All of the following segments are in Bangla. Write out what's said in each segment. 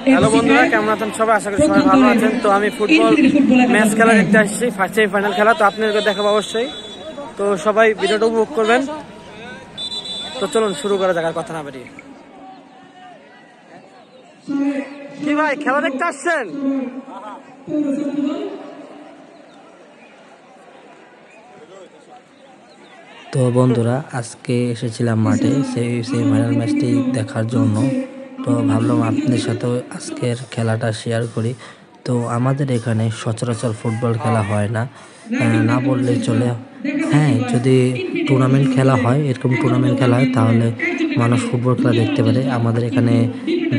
হ্যালো বন্ধুরা, কেমন আছেন সবাই? আশা করি সবাই ভালো আছেন। তো আমি ফুটবল ম্যাচ খেলা দেখতে আসছি, ফার্স্ট সেমিফাইনাল খেলা। তো আপনাদেরকে দেখাবো অবশ্যই। তো সবাই ভিডিওটা উপভোগ করবেন। তো চলুন শুরু করা যাক, আর কথা না বেরিয়ে। কি ভাই, খেলা দেখতে আসছেন? তো বন্ধুরা, আজকে এসেছিলাম মাঠে সেই ফাইনাল ম্যাচটি দেখার জন্য। তো ভাবলাম আপনাদের সাথে আজকের খেলাটা শেয়ার করি। তো আমাদের এখানে সচরাচর ফুটবল খেলা হয় না, না বললেই চলে। হ্যাঁ, যদি টুর্নামেন্ট খেলা হয়, এরকম টুর্নামেন্ট খেলা হয়, তাহলে মানুষ ফুটবল খেলা দেখতে পারে। আমাদের এখানে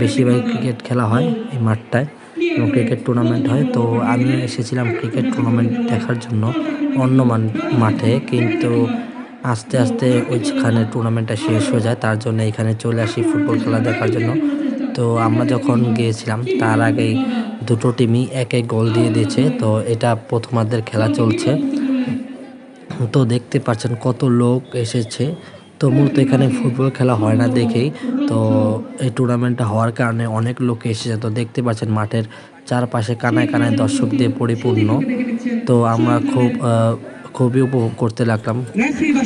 বেশিরভাগ ক্রিকেট খেলা হয় এই মাঠটায়, এবং ক্রিকেট টুর্নামেন্ট হয়। তো আমি এসেছিলাম ক্রিকেট টুর্নামেন্ট দেখার জন্য অন্য মাঠে, কিন্তু আস্তে আস্তে ওইখানে টুর্নামেন্টটা শেষ হয়ে যায়, তার জন্য এখানে চলে আসি ফুটবল খেলা দেখার জন্য। তো আমরা যখন গিয়েছিলাম তার আগেই দুটো টিমই এক এক গোল দিয়ে দিয়েছে। তো এটা প্রথমার্ধের খেলা চলছে। তো দেখতে পাচ্ছেন কত লোক এসেছে। তো মূলত এখানে ফুটবল খেলা হয় না দেখেই তো এই টুর্নামেন্টটা হওয়ার কারণে অনেক লোক এসেছে। তো দেখতে পাচ্ছেন মাঠের চারপাশে কানায় কানায় দর্শক দিয়ে পরিপূর্ণ। তো আমরা খুবই উপভোগ করতে লাগলাম।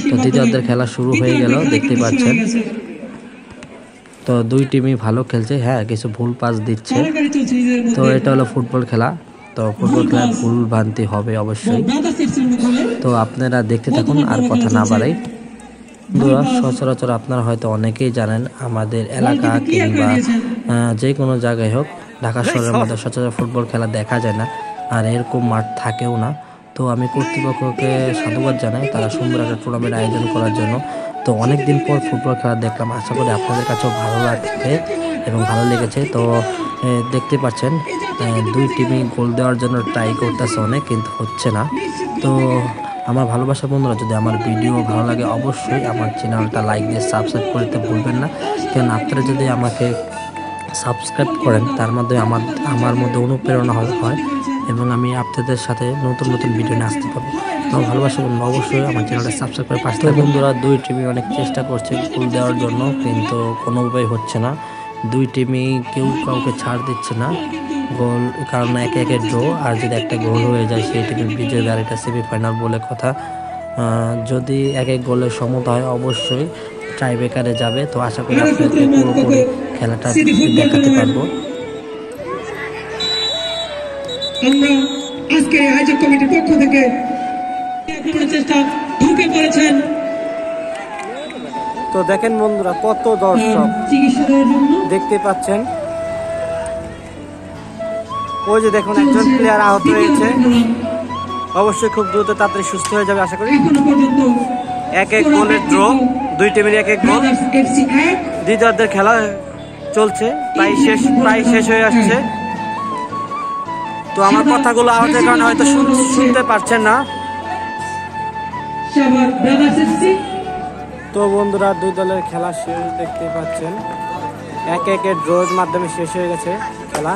তো দ্বিতীয়ার্ধের খেলা শুরু হয়ে গেল, দেখতে পাচ্ছেন। তো দুই টিমই ভালো খেলছে, হ্যাঁ কিছু ভুল পাস দিচ্ছে। তো এটা হলো ফুটবল খেলা। তো ফুটবল খেলায় ভুল ভ্রান্তি হবে অবশ্যই। তো আপনারা দেখতে থাকুন, আর কথা না বাড়াই। বন্ধুরা, সচরাচর আপনারা হয়তো অনেকেই জানেন, আমাদের এলাকা কিংবা যে কোনো জায়গায় হোক, ঢাকা শহরের মধ্যে সচরাচর ফুটবল খেলা দেখা যায় না, আর এরকম মাঠ থাকেও না। তো আমি কর্তৃপক্ষকে সাধুবাদ জানাই, তারা সুন্দর একটা টুর্নামেন্ট আয়োজন করার জন্য। তো অনেক দিন পর ফুটবল খেলা দেখলাম, আশা করি আপনাদের কাছেও ভালো লাগবে এবং ভালো লেগেছে। তো দেখতে পাচ্ছেন দুই টিমই গোল দেওয়ার জন্য ট্রাই করতেছে অনেক, কিন্তু হচ্ছে না। তো আমার ভালোবাসা বন্ধুরা, যদি আমার ভিডিও ভালো লাগে অবশ্যই আমার চ্যানেলটা লাইক দিয়ে সাবস্ক্রাইব করতে ভুলবেন না। কারণ আপনারা যদি আমাকে সাবস্ক্রাইব করেন, তার মধ্যে আমার মধ্যে অনুপ্রেরণা হয়, এবং আমি আপনাদের সাথে নতুন নতুন ভিডিও নিয়ে আসতে পারবো। তো ভালোবাসা বন্ধু, অবশ্যই আমার চ্যানেলটা সাবস্ক্রাইব করে পাশে থাকবেন। বন্ধুরা, দুই টিমই অনেক চেষ্টা করছে গোল দেওয়ার জন্য, কিন্তু কোনো উপায় হচ্ছে না। দুই টিমই কেউ কাউকে ছাড় দিচ্ছে না গোল, কারণ একে একে ড্র। আর যদি একটা গোল হয়ে যায়, সেই টিমের বিজয়, আর এটা সেমিফাইনাল বলে কথা। যদি এক এক গোলের সমতা হয়, অবশ্যই টাইব্রেকারে যাবে। তো আশা করি আপনাদেরকে পুরোপুরি খেলাটা দেখাতে পারবো। আমরা আজকে আয়োজক কমিটির পক্ষ থেকে চেষ্টা ঢুকে পড়েছেন। তো দেখেন বন্ধুরা, কত দর্শক দেখতে পাচ্ছেন। ওই যে দেখুন, একজন প্লেয়ার আহত হয়েছে, অবশ্যই খুব দ্রুত তাড়াতাড়ি সুস্থ হয়ে যাবে আশা করি। এক এক গোলের ড্র, দুই টিমের এক এক গোল। দ্বিতীয়ার্ধের খেলা চলছে, প্রায় শেষ হয়ে আসছে। তো আমার কথাগুলো আওয়াজের কারণে হয়তো শুনতে পারছেন না। তো বন্ধুরা, দুই দলের খেলা শেষ, দেখতে পাচ্ছেন এক এক ড্রর মাধ্যমে শেষ হয়ে গেছে খেলা।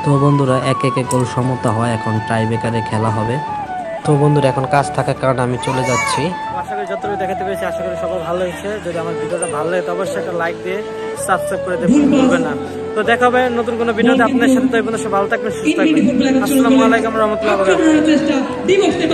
তো বন্ধুরা, এক এক গোল সমতা হয়, এখন টাই ব্রেকারে খেলা হবে। তো বন্ধুরা, এখন কাজ থাকার কারণে আমি চলে যাচ্ছি। আশা করি যতটুকু দেখাতে পেরেছি, আশা করি সবাই ভালো হয়েছে। যদি আমার ভিডিওটা ভালো লাগে, অবশ্যই একটা লাইক দিয়ে সাবস্ক্রাইব করে ভুলবেন না। তো দেখা হবে নতুন কোনো ভিডিওতে আপনার সাথে। তো এই পর্যন্ত ভালো থাকবেন, সুস্থ থাকবেন। আসসালামু আলাইকুম ওয়া রাহমাতুল্লাহি ওয়া বারাকাতুহু।